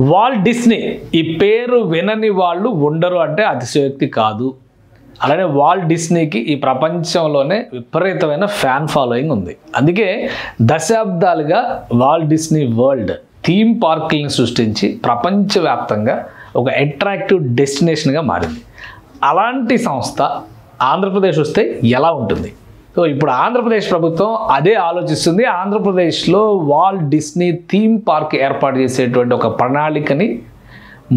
Walt Disney ఈ పేరు వినని వాళ్ళు ఉండరు అంటే అతిశయోక్తి కాదు. అలానే వాల్ట్ డిస్నీకి ఈ ప్రపంచంలోనే విపరీతమైన ఫ్యాన్ ఫాలోయింగ్ ఉంది. అందుకే దశాబ్దాలుగా వాల్ట్ డిస్నీ వరల్డ్ థీమ్ పార్కులను సృష్టించి ప్రపంచవ్యాప్తంగా ఒక అట్రాక్టివ్ డెస్టినేషన్గా మారింది. అలాంటి సంస్థ ఆంధ్రప్రదేశ్ వస్తే ఎలా ఉంటుంది? సో ఇప్పుడు ఆంధ్రప్రదేశ్ ప్రభుత్వం అదే ఆలోచిస్తుంది. ఆంధ్రప్రదేశ్లో వాల్ట్ డిస్నీ థీమ్ పార్క్ ఏర్పాటు చేసేటువంటి ఒక ప్రణాళికని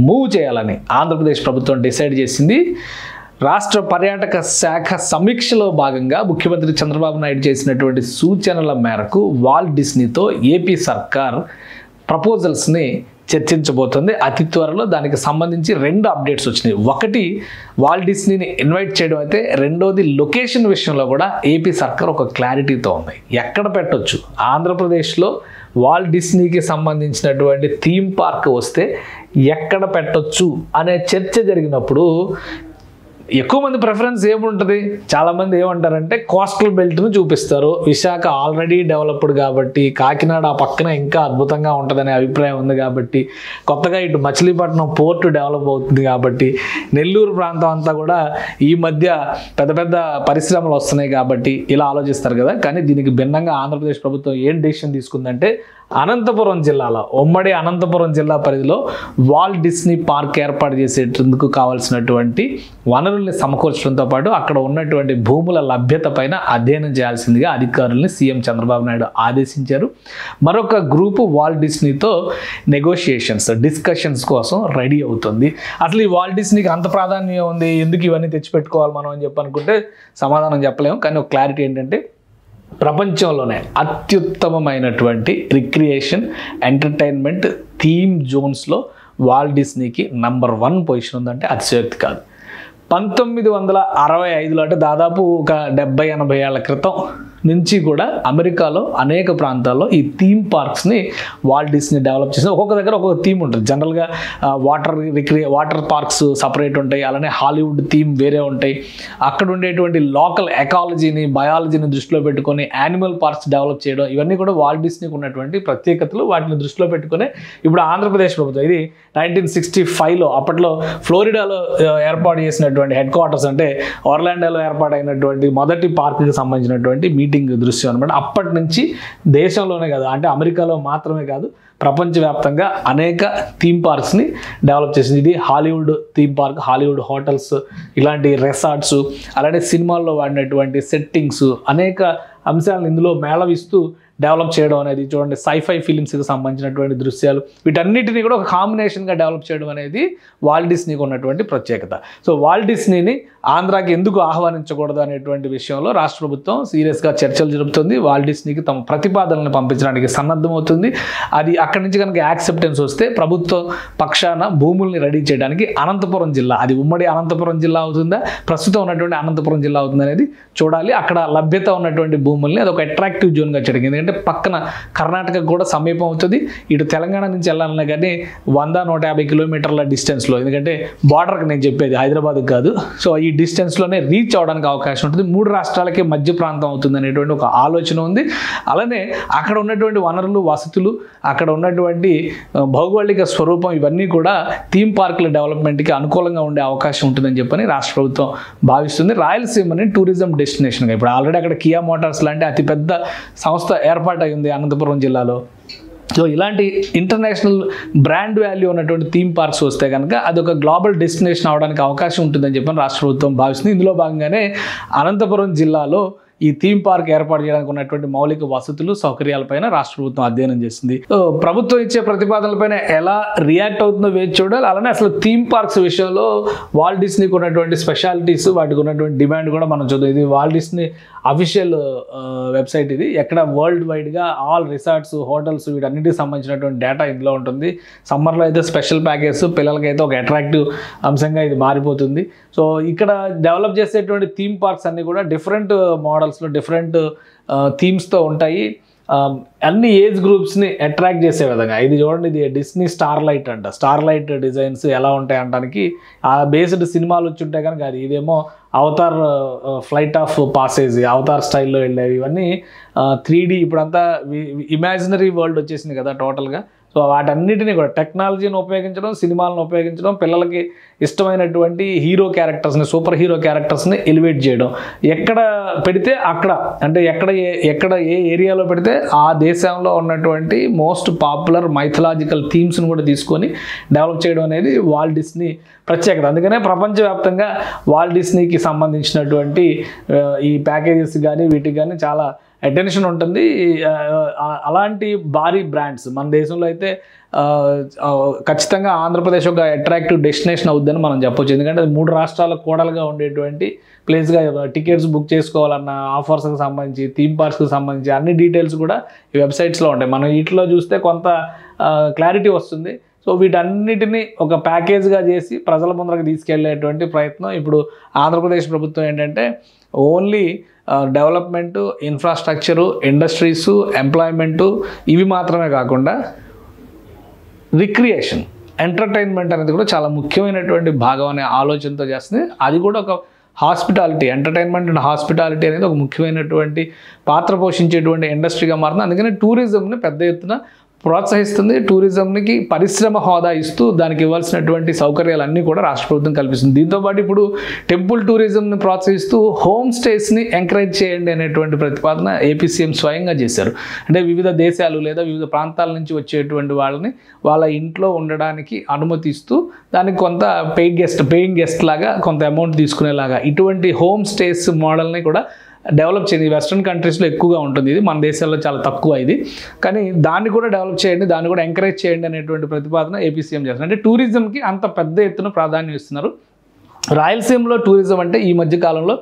మూవ్ చేయాలని ఆంధ్రప్రదేశ్ ప్రభుత్వం డిసైడ్ చేసింది. రాష్ట్ర పర్యాటక శాఖ సమీక్షలో భాగంగా ముఖ్యమంత్రి చంద్రబాబు నాయుడు చేసినటువంటి సూచనల మేరకు వాల్ట్ డిస్నీతో ఏపీ సర్కార్ ప్రపోజల్స్ని చర్చించబోతుంది. అతి త్వరలో దానికి సంబంధించి 2 అప్డేట్స్ వచ్చినాయి. ఒకటి వాల్ట్ డిస్నీని ఇన్వైట్ చేయడం అయితే, రెండోది లొకేషన్ విషయంలో కూడా ఏపీ సర్కార్ ఒక క్లారిటీతో ఉంది. ఎక్కడ పెట్టొచ్చు, ఆంధ్రప్రదేశ్లో వాల్ట్ డిస్నీకి సంబంధించినటువంటి థీమ్ పార్క్ వస్తే ఎక్కడ పెట్టొచ్చు అనే చర్చ జరిగినప్పుడు ఎక్కువ మంది ప్రిఫరెన్స్ ఏముంటుంది? చాలామంది ఏమంటారంటే కోస్టల్ బెల్ట్ను చూపిస్తారు. విశాఖ ఆల్రెడీ డెవలప్డ్ కాబట్టి, కాకినాడ ఆ పక్కన ఇంకా అద్భుతంగా ఉంటుందనే అభిప్రాయం ఉంది కాబట్టి, కొత్తగా ఇటు మచిలీపట్నం పోర్టు డెవలప్ అవుతుంది కాబట్టి, నెల్లూరు ప్రాంతం అంతా కూడా ఈ మధ్య పెద్ద పెద్ద పరిశ్రమలు వస్తున్నాయి కాబట్టి ఇలా ఆలోచిస్తారు కదా. కానీ దీనికి భిన్నంగా ఆంధ్రప్రదేశ్ ప్రభుత్వం ఏం డెసిషన్ తీసుకుందంటే, అనంతపురం జిల్లాలో, ఉమ్మడి అనంతపురం జిల్లా పరిధిలో వాల్ట్ డిస్నీ పార్క్ ఏర్పాటు చేసేందుకు కావాల్సినటువంటి వనరుల్ని సమకూర్చడంతో పాటు అక్కడ ఉన్నటువంటి భూముల లభ్యత పైన అధ్యయనం చేయాల్సిందిగా అధికారుల్ని సీఎం చంద్రబాబు నాయుడు ఆదేశించారు. మరొక గ్రూపు వాల్ట్ డిస్నీతో డిస్కషన్స్ కోసం రెడీ అవుతుంది. అసలు ఈ వాల్ట్ డిస్నీకి అంత ప్రాధాన్యం ఉంది, ఎందుకు ఇవన్నీ తెచ్చిపెట్టుకోవాలి మనం అని అనుకుంటే సమాధానం చెప్పలేము. కానీ ఒక క్లారిటీ ఏంటంటే, ప్రపంచంలోనే అత్యుత్తమమైనటువంటి రిక్రియేషన్, ఎంటర్టైన్మెంట్ థీమ్ జోన్స్లో వాల్ట్ డిస్నీకి నంబర్ 1 పొజిషన్ ఉందంటే అతిశయోక్తి కాదు. 1965లో అంటే దాదాపు ఒక 70-80 ఏళ్ల క్రితం నుంచి కూడా అమెరికాలో అనేక ప్రాంతాల్లో ఈ థీమ్ పార్క్స్ని వాల్ట్ డిస్నీ డెవలప్ చేసింది. ఒక్కొక్క దగ్గర ఒక్కొక్క థీమ్ ఉంటుంది. జనరల్గా వాటర్ పార్క్స్ సపరేట్ ఉంటాయి, అలానే హాలీవుడ్ థీమ్ వేరే ఉంటాయి. అక్కడ ఉండేటువంటి లోకల్ ఎకాలజీని, బయాలజీని దృష్టిలో పెట్టుకొని యానిమల్ పార్క్స్ డెవలప్ చేయడం, ఇవన్నీ కూడా వాల్ట్ డిస్నీకి ఉన్నటువంటి ప్రత్యేకతలు. వాటిని దృష్టిలో పెట్టుకుని ఇప్పుడు ఆంధ్రప్రదేశ్ ప్రభుత్వం, ఇది 1965లో అప్పట్లో ఫ్లోరిడాలో ఏర్పాటు చేసినటువంటి హెడ్ క్వార్టర్స్, అంటే ఆర్లాండోలో ఏర్పాటైనటువంటి మొదటి పార్క్కి సంబంధించినటువంటి మీటింగ్ దృశ్యం అనమాట. అప్పటి నుంచి దేశంలోనే కాదు, అంటే అమెరికాలో మాత్రమే కాదు, ప్రపంచవ్యాప్తంగా అనేక థీమ్ పార్క్స్ని డెవలప్ చేసింది. ఇది Hollywood theme park, Hollywood hotels, ఇలాంటి రిసార్ట్స్, అలానే సినిమాల్లో వాడినటువంటి సెట్టింగ్స్, అనేక అంశాలను ఇందులో మేళవిస్తూ డెవలప్ చేయడం అనేది చూడండి. సైఫై ఫిలిమ్స్కి సంబంధించినటువంటి దృశ్యాలు, వీటన్నిటిని కూడా ఒక కాంబినేషన్గా డెవలప్ చేయడం అనేది వాల్ట్ డిస్నీకి ఉన్నటువంటి ప్రత్యేకత. సో వాల్ట్ డిస్నీని ఆంధ్రాకి ఎందుకు ఆహ్వానించకూడదు అనేటువంటి విషయంలో రాష్ట్ర ప్రభుత్వం సీరియస్గా చర్చలు జరుపుతుంది. వాల్ట్ డిస్నీకి తమ ప్రతిపాదనలను పంపించడానికి సన్నద్ధమవుతుంది. అది అక్కడి నుంచి కనుక యాక్సెప్టెన్స్ వస్తే ప్రభుత్వ పక్షాన భూముల్ని రెడీ చేయడానికి అనంతపురం జిల్లా, అది ఉమ్మడి అనంతపురం జిల్లా అవుతుందా, ప్రస్తుతం ఉన్నటువంటి అనంతపురం జిల్లా అవుతుంది అనేది చూడాలి. అక్కడ లభ్యత ఉన్నటువంటి భూముల్ని అది ఒక అట్రాక్టివ్ జోన్గా చేయడం, ఎందుకంటే పక్కన కర్ణాటక కూడా సమీపం అవుతుంది. ఇటు తెలంగాణ నుంచి వెళ్ళాలన్నా కానీ 100-150 కిలోమీటర్ల డిస్టెన్స్లో, ఎందుకంటే బార్డర్కి నేను చెప్పేది హైదరాబాద్కి కాదు. సో ఈ డిస్టెన్స్లోనే రీచ్ అవడానికి అవకాశం ఉంటుంది. 3 రాష్ట్రాలకి మధ్య ప్రాంతం అవుతుంది అనేటువంటి ఒక ఆలోచన ఉంది. అలానే అక్కడ ఉన్నటువంటి వనరులు, వసతులు, అక్కడ ఉన్నటువంటి భౌగోళిక స్వరూపం, ఇవన్నీ కూడా థీమ్ పార్కుల డెవలప్మెంట్కి అనుకూలంగా ఉండే అవకాశం ఉంటుందని చెప్పని రాష్ట్ర ప్రభుత్వం భావిస్తుంది. రాయలసీమని టూరిజం డెస్టినేషన్గా, ఇప్పుడు ఆల్రెడీ అక్కడ కియా మోటార్స్ లాంటి అతిపెద్ద సంస్థ ఏర్పాటు అయింది అనంతపురం జిల్లాలో. సో ఇలాంటి ఇంటర్నేషనల్ బ్రాండ్ వాల్యూ ఉన్నటువంటి థీమ్ పార్క్స్ వస్తే కనుక అదొక గ్లోబల్ డెస్టినేషన్ అవడానికి అవకాశం ఉంటుందని చెప్పని రాష్ట్ర ప్రభుత్వం భావిస్తుంది. ఇందులో భాగంగానే అనంతపురం జిల్లాలో ఈ థీమ్ పార్క్ ఏర్పాటు చేయడానికి ఉన్నటువంటి మౌలిక వసతులు, సౌకర్యాలపైన రాష్ట్ర ప్రభుత్వం అధ్యయనం చేస్తుంది. ప్రభుత్వం ఇచ్చే ప్రతిపాదనలపైన ఎలా రియాక్ట్ అవుతుందో వేచి చూడాలి. అలానే అసలు థీమ్ పార్క్స్ విషయంలో వాల్ట్ డిస్నీకి ఉన్నటువంటి స్పెషాలిటీస్, వాటికి ఉన్నటువంటి డిమాండ్ కూడా మనం చూద్దాం. ఇది వాల్ట్ డిస్నీ అఫీషియల్ వెబ్సైట్. ఇది ఎక్కడ వరల్డ్ వైడ్గా ఆల్ రిసార్ట్స్, హోటల్స్, వీటన్నిటికి సంబంధించినటువంటి డేటా ఇందులో ఉంటుంది. సమ్మర్లో అయితే స్పెషల్ ప్యాకేజ్, పిల్లలకైతే ఒక అట్రాక్టివ్ అంశంగా ఇది మారిపోతుంది. సో ఇక్కడ డెవలప్ చేసేటువంటి థీమ్ పార్క్స్ అన్నీ కూడా డిఫరెంట్ మోడల్స్లో, డిఫరెంట్ థీమ్స్తో ఉంటాయి. అన్ని ఏజ్ గ్రూప్స్ని అట్రాక్ట్ చేసే విధంగా. ఇది చూడండి, ఇది డిస్నీ స్టార్ లైట్ అంట. స్టార్ లైట్ డిజైన్స్ ఎలా ఉంటాయి అనడానికి ఆ బేస్డ్ సినిమాలు వచ్చి ఉంటాయి కనుక అది. ఇదేమో Avatar flight of passage, Avatar స్టైల్లో వెళ్ళేవి. ఇవన్నీ 3D, ఇప్పుడంతా ఇమాజినరీ వరల్డ్ వచ్చేసింది కదా టోటల్గా. సో వాటన్నిటిని కూడా టెక్నాలజీని ఉపయోగించడం, సినిమాలను ఉపయోగించడం, పిల్లలకి ఇష్టమైనటువంటి హీరో క్యారెక్టర్స్ని, సూపర్ హీరో క్యారెక్టర్స్ని ఎలివేట్ చేయడం, ఎక్కడ పెడితే అక్కడ, అంటే ఎక్కడ ఏ ఏరియాలో పెడితే ఆ దేశంలో ఉన్నటువంటి మోస్ట్ పాపులర్ మైథలాజికల్ థీమ్స్ని కూడా తీసుకొని డెవలప్ చేయడం అనేది వాల్ట్ డిస్నీ ప్రత్యేకత. అందుకనే ప్రపంచవ్యాప్తంగా వాల్ట్ డిస్నీకి సంబంధించినటువంటి ఈ ప్యాకేజెస్ కానీ వీటికి కానీ చాలా అటెన్షన్ ఉంటుంది. అలాంటి భారీ బ్రాండ్స్ మన దేశంలో అయితే ఖచ్చితంగా ఆంధ్రప్రదేశ్ ఒక అట్రాక్టివ్ డెస్టినేషన్ అవుద్దని మనం చెప్పొచ్చు. ఎందుకంటే అది 3 రాష్ట్రాల కోడలుగా ఉండేటువంటి ప్లేస్గా టికెట్స్ బుక్ చేసుకోవాలన్న ఆఫర్స్కి సంబంధించి, థీమ్ పార్క్స్కి సంబంధించి అన్ని డీటెయిల్స్ కూడా ఈ వెబ్సైట్స్లో ఉంటాయి. మనం వీటిలో చూస్తే కొంత క్లారిటీ వస్తుంది. సో వీటన్నిటిని ఒక ప్యాకేజ్గా చేసి ప్రజల ముందరకు తీసుకెళ్లేటువంటి ప్రయత్నం ఇప్పుడు ఆంధ్రప్రదేశ్ ప్రభుత్వం ఏంటంటే only development, infrastructure, industries, employment ఇవి మాత్రమే కాకుండా రిక్రియేషన్, ఎంటర్టైన్మెంట్ అనేది కూడా చాలా ముఖ్యమైనటువంటి భాగం అనే ఆలోచనతో చేస్తుంది. అది కూడా ఒక హాస్పిటాలిటీ, ఎంటర్టైన్మెంట్ అండ్ హాస్పిటాలిటీ అనేది ఒక ముఖ్యమైనటువంటి పాత్ర పోషించేటువంటి ఇండస్ట్రీగా మారుతుంది. అందుకని టూరిజంని పెద్ద ఎత్తున ప్రోత్సహిస్తుంది. టూరిజంకి పరిశ్రమ హోదా ఇస్తూ దానికి ఇవ్వాల్సినటువంటి సౌకర్యాలన్నీ కూడా రాష్ట్ర ప్రభుత్వం కల్పిస్తుంది. దీంతోపాటు ఇప్పుడు టెంపుల్ టూరిజంని ప్రోత్సహిస్తూ హోమ్ స్టేస్ని ఎంకరేజ్ చేయండి అనేటువంటి ప్రతిపాదన ఏపీ సీఎం స్వయంగా చేశారు. అంటే వివిధ దేశాలు లేదా వివిధ ప్రాంతాల నుంచి వచ్చేటువంటి వాళ్ళని వాళ్ళ ఇంట్లో ఉండడానికి అనుమతిస్తూ దానికి కొంత పేయింగ్ గెస్ట్ లాగా కొంత అమౌంట్ తీసుకునేలాగా ఇటువంటి హోమ్ స్టేస్ మోడల్ని కూడా డెవలప్ చేయండి. వెస్ట్రన్ కంట్రీస్లో ఎక్కువగా ఉంటుంది ఇది, మన దేశాల్లో చాలా తక్కువ ఇది. కానీ దాన్ని కూడా డెవలప్ చేయండి, దాన్ని కూడా ఎంకరేజ్ చేయండి అనేటువంటి ప్రతిపాదన ఏపీ సీఎం చేస్తున్నారు. అంటే టూరిజంకి అంత పెద్ద ఎత్తున ప్రాధాన్యం ఇస్తున్నారు. రాయలసీమలో టూరిజం అంటే ఈ మధ్య కాలంలో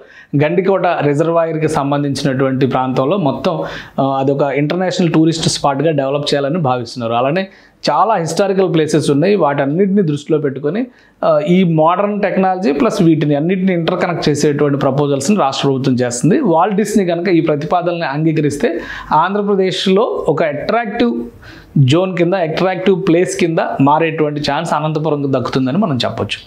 గండికోట రిజర్వాయర్కి సంబంధించినటువంటి ప్రాంతంలో మొత్తం అదొక ఇంటర్నేషనల్ టూరిస్ట్ స్పాట్గా డెవలప్ చేయాలని భావిస్తున్నారు. అలానే చాలా హిస్టారికల్ ప్లేసెస్ ఉన్నాయి. వాటన్నిటిని దృష్టిలో పెట్టుకొని ఈ మోడర్న్ టెక్నాలజీ ప్లస్ వీటిని అన్నింటిని ఇంటర్కనెక్ట్ చేసేటువంటి ప్రపోజల్స్ని రాష్ట్ర ప్రభుత్వం చేస్తుంది. వాల్ట్ డిస్నీ కనుక ఈ ప్రతిపాదనని అంగీకరిస్తే ఆంధ్రప్రదేశ్లో ఒక అట్రాక్టివ్ జోన్ కింద, అట్రాక్టివ్ ప్లేస్ కింద మారేటువంటి ఛాన్స్ అనంతపురంకు దక్కుతుందని మనం చెప్పొచ్చు.